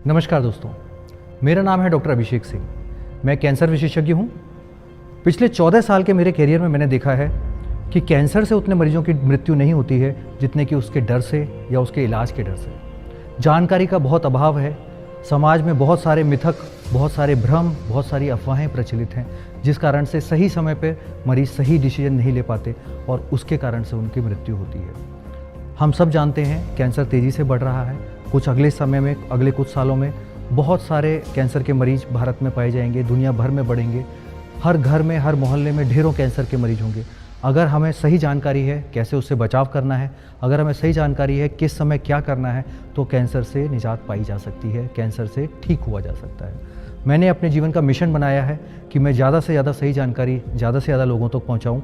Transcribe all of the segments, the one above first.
नमस्कार दोस्तों, मेरा नाम है डॉक्टर अभिषेक सिंह। मैं कैंसर विशेषज्ञ हूँ। पिछले 14 साल के मेरे करियर में मैंने देखा है कि कैंसर से उतने मरीजों की मृत्यु नहीं होती है जितने कि उसके डर से या उसके इलाज के डर से। जानकारी का बहुत अभाव है। समाज में बहुत सारे मिथक, बहुत सारे भ्रम, बहुत सारी अफवाहें प्रचलित हैं, जिस कारण से सही समय पर मरीज सही डिसीजन नहीं ले पाते और उसके कारण से उनकी मृत्यु होती है। हम सब जानते हैं कैंसर तेज़ी से बढ़ रहा है। कुछ अगले समय में, अगले कुछ सालों में बहुत सारे कैंसर के मरीज भारत में पाए जाएंगे, दुनिया भर में बढ़ेंगे। हर घर में, हर मोहल्ले में ढेरों कैंसर के मरीज होंगे। अगर हमें सही जानकारी है कैसे उससे बचाव करना है, अगर हमें सही जानकारी है किस समय क्या करना है, तो कैंसर से निजात पाई जा सकती है, कैंसर से ठीक हुआ जा सकता है। मैंने अपने जीवन का मिशन बनाया है कि मैं ज़्यादा से ज़्यादा सही जानकारी ज़्यादा से ज़्यादा लोगों तक पहुँचाऊँ।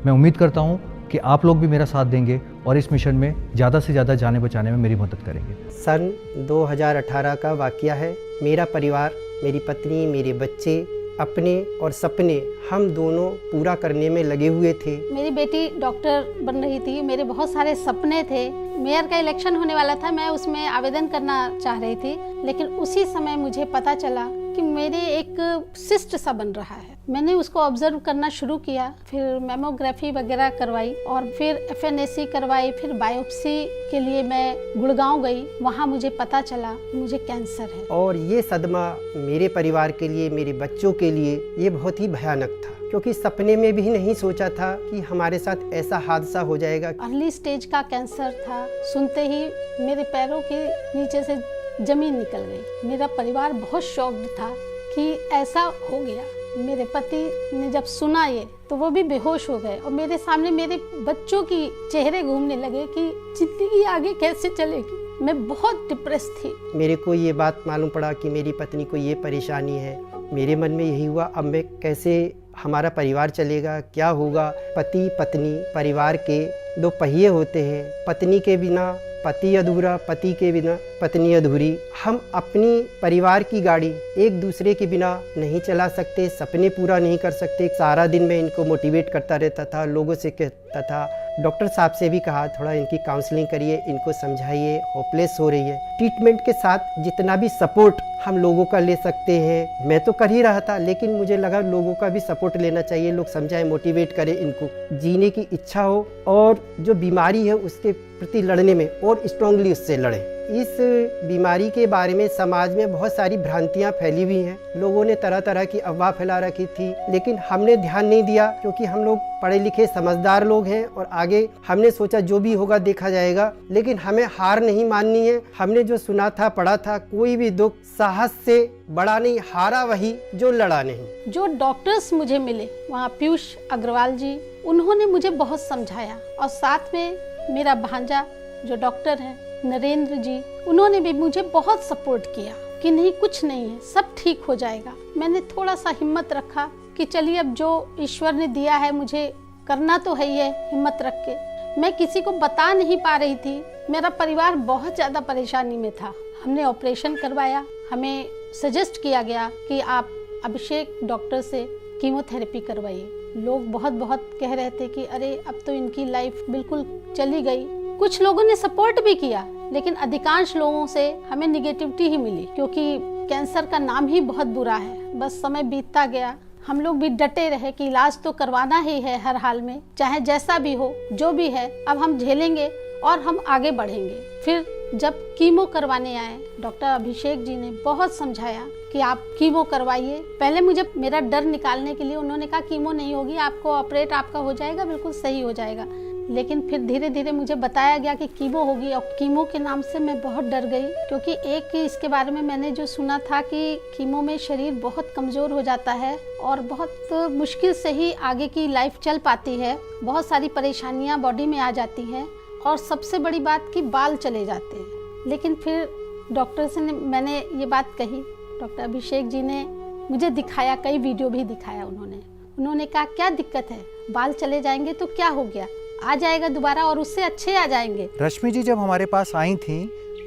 मैं उम्मीद करता हूँ कि आप लोग भी मेरा साथ देंगे और इस मिशन में ज़्यादा से ज़्यादा जाने बचाने में मेरी मदद करेंगे। सन 2018 का वाक़या है। मेरा परिवार, मेरी पत्नी, मेरे बच्चे अपने और सपने हम दोनों पूरा करने में लगे हुए थे। मेरी बेटी डॉक्टर बन रही थी। मेरे बहुत सारे सपने थे। मेयर का इलेक्शन होने वाला था, मैं उसमें आवेदन करना चाह रही थी, लेकिन उसी समय मुझे पता चला कि मेरे एक सिस्ट सा बन रहा है। मैंने उसको ऑब्जर्व करना शुरू किया, फिर मेमोग्राफी वगैरह करवाई और फिर FNAC करवाई, फिर बायोप्सी के लिए मैं गुड़गांव गई। वहाँ मुझे पता चला मुझे कैंसर है। और ये सदमा मेरे परिवार के लिए, मेरे बच्चों के लिए ये बहुत ही भयानक था, क्योंकि सपने में भी नहीं सोचा था कि हमारे साथ ऐसा हादसा हो जाएगा। अर्ली स्टेज का कैंसर था। सुनते ही मेरे पैरों के नीचे से जमीन निकल गई। मेरा परिवार बहुत शॉक्ड था कि ऐसा हो गया। मेरे पति ने जब सुना ये तो वो भी बेहोश हो गए और मेरे सामने मेरे बच्चों की चेहरे घूमने लगे कि जिंदगी आगे कैसे चलेगी। मैं बहुत डिप्रेस थी। मेरे को ये बात मालूम पड़ा कि मेरी पत्नी को ये परेशानी है। मेरे मन में यही हुआ, अब मैं कैसे, हमारा परिवार चलेगा, क्या होगा। पति पत्नी परिवार के दो पहिए होते हैं। पत्नी के बिना पति अधूरा, पति के बिना पत्नी अधूरी। हम अपनी परिवार की गाड़ी एक दूसरे के बिना नहीं चला सकते, सपने पूरा नहीं कर सकते। सारा दिन मैं इनको मोटिवेट करता रहता था, लोगों से कहता था। डॉक्टर साहब से भी कहा थोड़ा इनकी काउंसलिंग करिए, इनको समझाइए, होपलेस हो रही है। ट्रीटमेंट के साथ जितना भी सपोर्ट हम लोगों का ले सकते हैं मैं तो कर ही रहा था, लेकिन मुझे लगा लोगों का भी सपोर्ट लेना चाहिए। लोग समझाएं, मोटिवेट करें, इनको जीने की इच्छा हो और जो बीमारी है उसके प्रति लड़ने में और स्ट्रांगली उससे लड़ें। इस बीमारी के बारे में समाज में बहुत सारी भ्रांतियां फैली हुई हैं। लोगों ने तरह तरह की अफवाह फैला रखी थी, लेकिन हमने ध्यान नहीं दिया, क्योंकि हम लोग पढ़े लिखे समझदार लोग हैं और आगे हमने सोचा जो भी होगा देखा जाएगा। लेकिन हमें हार नहीं माननी है। हमने जो सुना था, पढ़ा था, कोई भी दुख साहस से बड़ा नहीं, हारा वही जो लड़ा नहीं। जो डॉक्टर्स मुझे मिले वहाँ पीयूष अग्रवाल जी, उन्होंने मुझे बहुत समझाया और साथ में मेरा भांजा जो डॉक्टर है नरेंद्र जी, उन्होंने भी मुझे बहुत सपोर्ट किया कि नहीं, कुछ नहीं है, सब ठीक हो जाएगा। मैंने थोड़ा सा हिम्मत रखा कि चलिए अब जो ईश्वर ने दिया है मुझे करना तो है ही है, हिम्मत रख के। मैं किसी को बता नहीं पा रही थी। मेरा परिवार बहुत ज़्यादा परेशानी में था। हमने ऑपरेशन करवाया। हमें सजेस्ट किया गया कि आप अभिषेक डॉक्टर से कीमोथेरेपी करवाइए। लोग बहुत बहुत कह रहे थे कि अरे अब तो इनकी लाइफ बिल्कुल चली गई। कुछ लोगों ने सपोर्ट भी किया, लेकिन अधिकांश लोगों से हमें निगेटिविटी ही मिली, क्योंकि कैंसर का नाम ही बहुत बुरा है। बस समय बीतता गया, हम लोग भी डटे रहे कि इलाज तो करवाना ही है हर हाल में, चाहे जैसा भी हो, जो भी है अब हम झेलेंगे और हम आगे बढ़ेंगे। फिर जब कीमो करवाने आए, डॉक्टर अभिषेक जी ने बहुत समझाया कि आप कीमो करवाइए। पहले मुझे मेरा डर निकालने के लिए उन्होंने कहा कीमो नहीं होगी, आपको ऑपरेट आपका हो जाएगा, बिल्कुल सही हो जाएगा। लेकिन फिर धीरे धीरे मुझे बताया गया कि कीमो होगी और कीमो के नाम से मैं बहुत डर गई, क्योंकि एक इसके बारे में मैंने जो सुना था कि कीमो में शरीर बहुत कमज़ोर हो जाता है और बहुत मुश्किल से ही आगे की लाइफ चल पाती है। बहुत सारी परेशानियां बॉडी में आ जाती हैं और सबसे बड़ी बात कि बाल चले जाते हैं। लेकिन फिर डॉक्टर से मैंने ये बात कही, डॉक्टर अभिषेक जी ने मुझे दिखाया, कई वीडियो भी दिखाया उन्होंने कहा क्या दिक्कत है, बाल चले जाएंगे तो क्या हो गया, आ जाएगा दोबारा और उससे अच्छे आ जाएंगे। रश्मि जी जब हमारे पास आई थी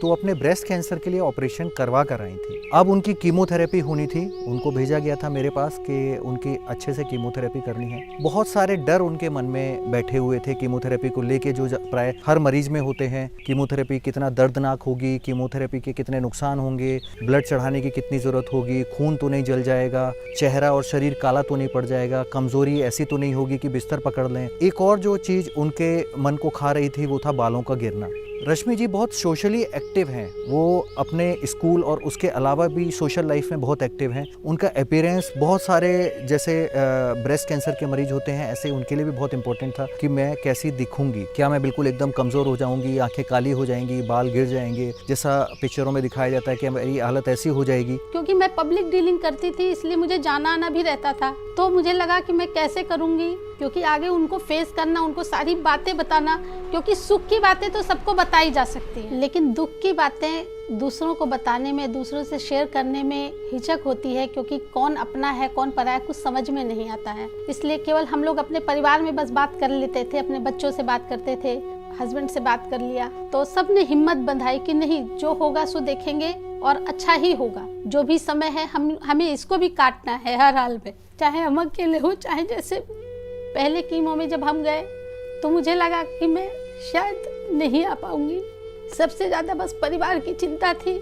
तो अपने ब्रेस्ट कैंसर के लिए ऑपरेशन करवा कर आई थी। अब उनकी कीमोथेरेपी होनी थी, उनको भेजा गया था मेरे पास कि उनकी अच्छे से कीमोथेरेपी करनी है। बहुत सारे डर उनके मन में बैठे हुए थे कीमोथेरेपी को लेके, जो प्राय हर मरीज में होते हैं। कीमोथेरेपी कितना दर्दनाक होगी, कीमोथेरेपी के कितने नुकसान होंगे, ब्लड चढ़ाने की कितनी ज़रूरत होगी, खून तो नहीं जल जाएगा, चेहरा और शरीर काला तो नहीं पड़ जाएगा, कमज़ोरी ऐसी तो नहीं होगी कि बिस्तर पकड़ लें। एक और जो चीज़ उनके मन को खा रही थी वो था बालों का गिरना। रश्मि जी बहुत सोशली एक्टिव हैं, वो अपने स्कूल और उसके अलावा भी सोशल लाइफ में बहुत एक्टिव हैं। उनका अपीयरेंस बहुत सारे जैसे ब्रेस्ट कैंसर के मरीज होते हैं, ऐसे उनके लिए भी बहुत इंपॉर्टेंट था कि मैं कैसी दिखूंगी, क्या मैं बिल्कुल एकदम कमज़ोर हो जाऊंगी, आंखें काली हो जाएंगी, बाल गिर जाएंगे, जैसा पिक्चरों में दिखाया जाता है कि मेरी हालत ऐसी हो जाएगी। क्योंकि मैं पब्लिक डीलिंग करती थी, इसलिए मुझे जाना आना भी रहता था, तो मुझे लगा कि मैं कैसे करूंगी, क्योंकि आगे उनको फेस करना, उनको सारी बातें बताना, क्योंकि सुख की बातें तो सबको बताई जा सकती है, लेकिन दुख की बातें दूसरों को बताने में, दूसरों से शेयर करने में हिचक होती है, क्योंकि कौन अपना है कौन पराया है कुछ समझ में नहीं आता है। इसलिए केवल हम लोग अपने परिवार में बस बात कर लेते थे, अपने बच्चों से बात करते थे, हस्बैंड से बात कर लिया, तो सबने हिम्मत बंधाई कि नहीं, जो होगा सो देखेंगे और अच्छा ही होगा। जो भी समय है हमें इसको भी काटना है हर हाल में, चाहे हम अकेले हो, चाहे जैसे पहले कीमो में जब हम गए तो मुझे लगा कि मैं शायद नहीं आ पाऊंगी। सबसे ज़्यादा बस परिवार की चिंता थी,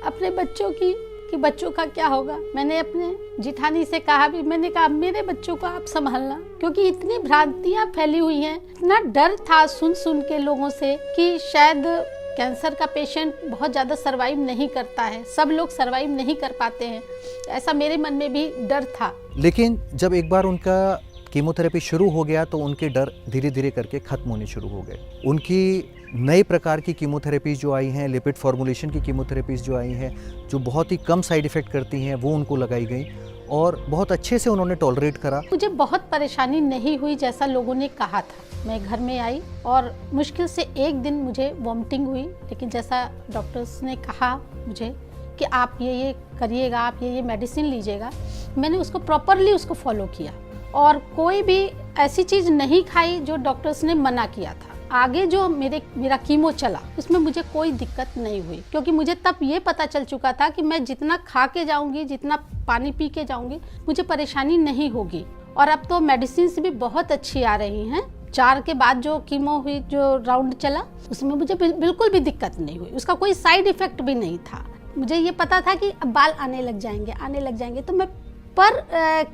अपने बच्चों की, कि बच्चों का क्या होगा। मैंने अपने जिठानी से कहा भी, मैंने कहा मेरे बच्चों को आप संभालना, क्योंकि इतनी भ्रांतियाँ फैली हुई हैं, इतना डर था सुन के लोगों से कि शायद कैंसर का पेशेंट बहुत ज़्यादा सर्वाइव नहीं करता है, सब लोग सर्वाइव नहीं कर पाते हैं, ऐसा मेरे मन में भी डर था। लेकिन जब एक बार उनका कीमोथेरेपी शुरू हो गया तो उनके डर धीरे धीरे करके ख़त्म होने शुरू हो गए। उनकी नए प्रकार की कीमोथेरेपीज़ जो आई हैं, लिपिड फॉर्मुलेशन की कीमोथेरेपीज़ जो आई हैं, जो बहुत ही कम साइड इफ़ेक्ट करती हैं, वो उनको लगाई गई और बहुत अच्छे से उन्होंने टॉलरेट करा। मुझे बहुत परेशानी नहीं हुई जैसा लोगों ने कहा था। मैं घर में आई और मुश्किल से एक दिन मुझे वॉमिटिंग हुई, लेकिन जैसा डॉक्टर्स ने कहा मुझे कि आप ये करिएगा, आप ये मेडिसिन लीजिएगा, मैंने उसको प्रॉपरली उसको फॉलो किया और कोई भी ऐसी चीज़ नहीं खाई जो डॉक्टर्स ने मना किया था। आगे जो मेरा कीमो चला उसमें मुझे कोई दिक्कत नहीं हुई, क्योंकि मुझे तब ये पता चल चुका था कि मैं जितना खा के जाऊंगी, जितना पानी पी के जाऊंगी, मुझे परेशानी नहीं होगी। और अब तो मेडिसिन भी बहुत अच्छी आ रही हैं। 4 के बाद जो कीमो हुई, जो राउंड चला, उसमें मुझे बिल्कुल भी दिक्कत नहीं हुई, उसका कोई साइड इफेक्ट भी नहीं था। मुझे ये पता था कि अब बाल आने लग जाएंगे, तो मैं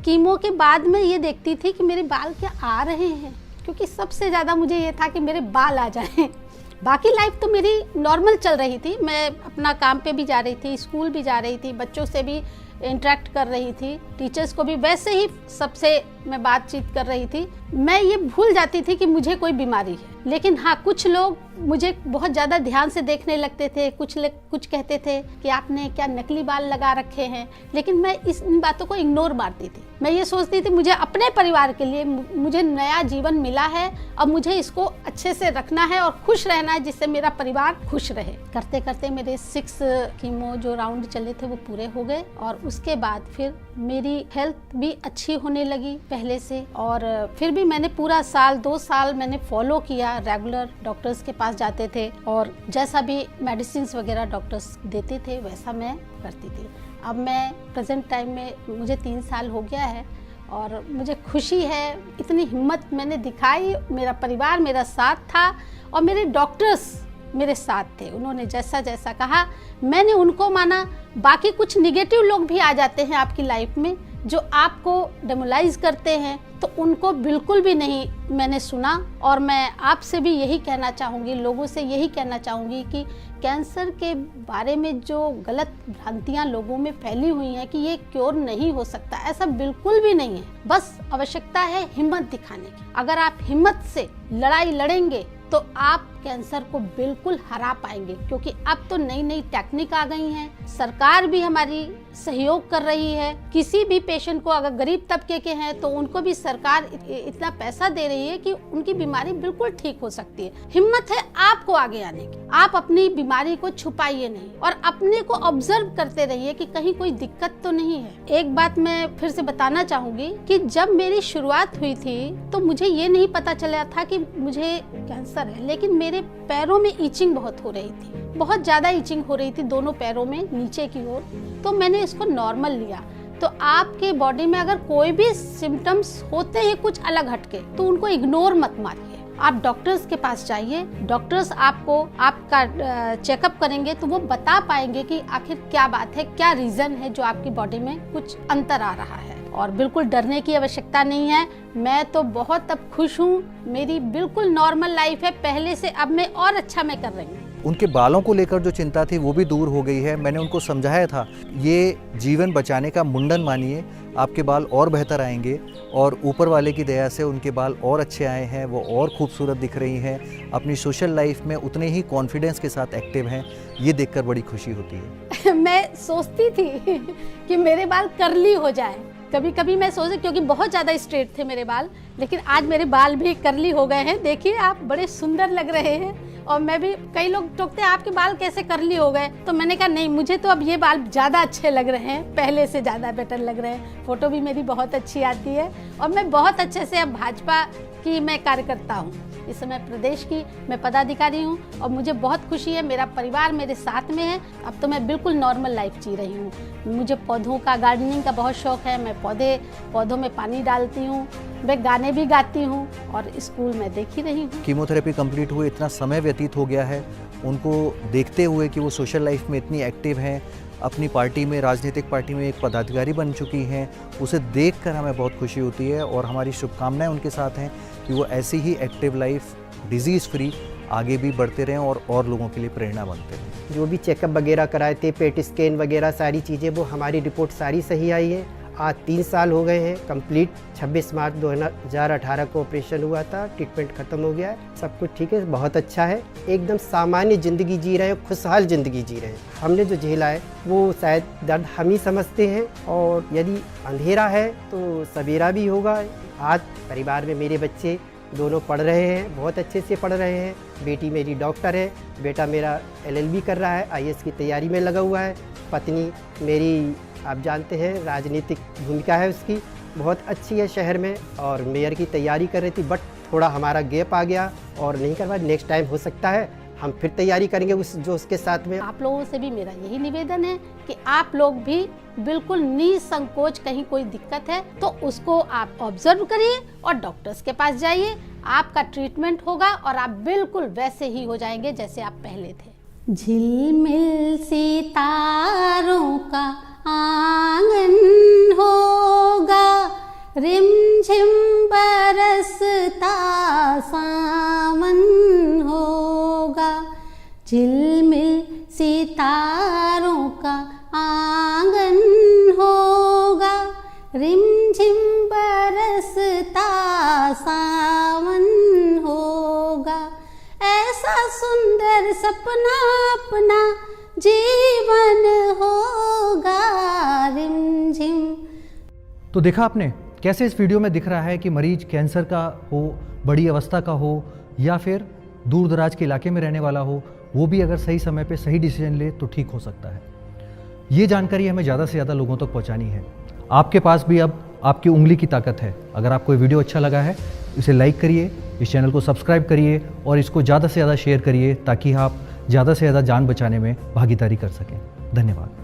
कीमो के बाद में ये देखती थी कि मेरे बाल क्या आ रहे हैं, क्योंकि सबसे ज़्यादा मुझे ये था कि मेरे बाल आ जाएं। बाकी लाइफ तो मेरी नॉर्मल चल रही थी, मैं अपना काम पे भी जा रही थी, स्कूल भी जा रही थी, बच्चों से भी इंटरेक्ट कर रही थी, टीचर्स को भी वैसे ही सबसे मैं बातचीत कर रही थी। मैं ये भूल जाती थी कि मुझे कोई बीमारी है। लेकिन हाँ, कुछ लोग मुझे बहुत ज़्यादा ध्यान से देखने लगते थे, कुछ कहते थे कि आपने क्या नकली बाल लगा रखे हैं, लेकिन मैं इन बातों को इग्नोर मारती थी। मैं ये सोचती थी मुझे अपने परिवार के लिए मुझे नया जीवन मिला है, अब मुझे इसको अच्छे से रखना है और खुश रहना है, जिससे मेरा परिवार खुश रहे। करते करते मेरे 6 कीमो जो राउंड चले थे वो पूरे हो गए और उसके बाद फिर मेरी हेल्थ भी अच्छी होने लगी पहले से। और फिर भी मैंने पूरा 2 साल मैंने फॉलो किया, रेगुलर डॉक्टर्स के पास जाते थे और जैसा भी मेडिसिन वगैरह डॉक्टर्स देते थे वैसा मैं करती थी। अब मैं प्रेजेंट टाइम में मुझे 3 साल हो गया है और मुझे खुशी है, इतनी हिम्मत मैंने दिखाई, मेरा परिवार मेरा साथ था और मेरे डॉक्टर्स मेरे साथ थे। उन्होंने जैसा जैसा कहा मैंने उनको माना। बाकी कुछ निगेटिव लोग भी आ जाते हैं आपकी लाइफ में जो आपको डेमोलाइज करते हैं, तो उनको बिल्कुल भी नहीं मैंने सुना। और मैं आपसे भी यही कहना चाहूँगी, लोगों से यही कहना चाहूँगी कि कैंसर के बारे में जो गलत भ्रांतियाँ लोगों में फैली हुई हैं कि ये क्योर नहीं हो सकता, ऐसा बिल्कुल भी नहीं है। बस आवश्यकता है हिम्मत दिखाने की। अगर आप हिम्मत से लड़ाई लड़ेंगे तो आप कैंसर को बिल्कुल हरा पाएंगे, क्योंकि अब तो नई नई टेक्निक आ गई हैं। सरकार भी हमारी सहयोग कर रही है। किसी भी पेशेंट को, अगर गरीब तबके के हैं तो उनको भी सरकार इतना पैसा दे रही है कि उनकी बीमारी बिल्कुल ठीक हो सकती है। हिम्मत है आपको आगे आने की। आप अपनी बीमारी को छुपाइए नहीं और अपने को ऑब्जर्व करते रहिए कि कहीं कोई दिक्कत तो नहीं है। एक बात मैं फिर से बताना चाहूंगी कि जब मेरी शुरुआत हुई थी तो मुझे ये नहीं पता चला था कि मुझे कैंसर है, लेकिन मेरे मेरे पैरों में ईचिंग बहुत हो रही थी, बहुत ज़्यादा ईचिंग हो रही थी दोनों पैरों में नीचे की ओर। तो मैंने इसको नॉर्मल लिया। तो आपके बॉडी में अगर कोई भी सिम्टम्स होते हैं कुछ अलग हटके, तो उनको इग्नोर मत मारिए, आप डॉक्टर्स के पास जाइए। डॉक्टर्स आपको आपका चेकअप करेंगे तो वो बता पाएंगे कि आखिर क्या बात है, क्या रीज़न है जो आपकी बॉडी में कुछ अंतर आ रहा है। और बिल्कुल डरने की आवश्यकता नहीं है। मैं तो बहुत अब खुश हूँ, मेरी बिल्कुल नॉर्मल लाइफ है पहले से, अब मैं और अच्छा मैं कर रही हूँ। उनके बालों को लेकर जो चिंता थी वो भी दूर हो गई है। मैंने उनको समझाया था, ये जीवन बचाने का मुंडन मानिए, आपके बाल और बेहतर आएंगे। और ऊपर वाले की दया से उनके बाल और अच्छे आए हैं, वो और खूबसूरत दिख रही हैं, अपनी सोशल लाइफ में उतने ही कॉन्फिडेंस के साथ एक्टिव हैं। ये देखकर बड़ी खुशी होती है। मैं सोचती थी कि मेरे बाल कर्ली हो जाए, कभी कभी मैं सोचती, क्योंकि बहुत ज़्यादा स्ट्रेट थे मेरे बाल, लेकिन आज मेरे बाल भी कर्ली हो गए हैं। देखिए आप बड़े सुंदर लग रहे हैं। और मैं भी, कई लोग टोकते हैं आपके बाल कैसे कर्ली हो गए, तो मैंने कहा नहीं, मुझे तो अब ये बाल ज़्यादा अच्छे लग रहे हैं, पहले से ज़्यादा बेटर लग रहे हैं। फ़ोटो भी मेरी बहुत अच्छी आती है और मैं बहुत अच्छे से अब भाजपा की मैं कार्यकर्ता हूँ। इस समय प्रदेश की मैं पदाधिकारी हूँ और मुझे बहुत खुशी है, मेरा परिवार मेरे साथ में है। अब तो मैं बिल्कुल नॉर्मल लाइफ जी रही हूँ। मुझे पौधों का, गार्डनिंग का बहुत शौक है। मैं पौधों में पानी डालती हूँ, मैं गाने भी गाती हूँ और स्कूल में देख ही रही हूँ। कीमोथेरेपी कंप्लीट हुए इतना समय व्यतीत हो गया है, उनको देखते हुए कि वो सोशल लाइफ में इतनी एक्टिव हैं, अपनी पार्टी में, राजनीतिक पार्टी में एक पदाधिकारी बन चुकी हैं, उसे देखकर हमें बहुत खुशी होती है। और हमारी शुभकामनाएं उनके साथ हैं कि वो ऐसी ही एक्टिव लाइफ, डिजीज़ फ्री आगे भी बढ़ते रहें और लोगों के लिए प्रेरणा बनते रहें। जो भी चेकअप वगैरह कराए थे, पेट स्कैन वगैरह सारी चीज़ें, वो हमारी रिपोर्ट सारी सही आई है। आज 3 साल हो गए हैं कंप्लीट। 26 मार्च 2018 को ऑपरेशन हुआ था, ट्रीटमेंट ख़त्म हो गया है, सब कुछ ठीक है, बहुत अच्छा है। एकदम सामान्य ज़िंदगी जी रहे हैं, खुशहाल ज़िंदगी जी रहे हैं। हमने जो झेला है वो शायद दर्द हम ही समझते हैं, और यदि अंधेरा है तो सवेरा भी होगा। आज परिवार में मेरे बच्चे दोनों पढ़ रहे हैं, बहुत अच्छे से पढ़ रहे हैं। बेटी मेरी डॉक्टर है, बेटा मेरा LLB कर रहा है, IAS की तैयारी में लगा हुआ है। पत्नी मेरी, आप जानते हैं, राजनीतिक भूमिका है उसकी, बहुत अच्छी है शहर में, और मेयर की तैयारी कर रही थी, बट थोड़ा हमारा गैप आ गया और नहीं कर पाए। नेक्स्ट टाइम हो सकता है हम फिर तैयारी करेंगे उसके साथ में। आप लोगों से भी मेरा यही निवेदन है कि आप लोग भी बिल्कुल निसंकोच, कहीं कोई दिक्कत है तो उसको आप ऑब्जर्व करिए और डॉक्टर्स के पास जाइए, आपका ट्रीटमेंट होगा और आप बिल्कुल वैसे ही हो जाएंगे जैसे आप पहले थे। झिलमिल सितारों का आंगन होगा, रिमझिम बरसता सावन होगा। झिलमिल सितारों का आंगन होगा, रिमझिम बरसता सावन होगा। ऐसा सुंदर सपना अपना जीवन होगा, रिमझिम। तो देखा आपने कैसे इस वीडियो में दिख रहा है कि मरीज कैंसर का हो, बड़ी अवस्था का हो, या फिर दूर दराज के इलाके में रहने वाला हो, वो भी अगर सही समय पे सही डिसीजन ले तो ठीक हो सकता है। ये जानकारी हमें ज़्यादा से ज़्यादा लोगों तक पहुंचानी है। आपके पास भी अब आपकी उंगली की ताकत है। अगर आपको ये वीडियो अच्छा लगा है, इसे लाइक करिए, इस चैनल को सब्सक्राइब करिए और इसको ज़्यादा से ज़्यादा शेयर करिए, ताकि आप ज़्यादा से ज़्यादा जान बचाने में भागीदारी कर सकें। धन्यवाद।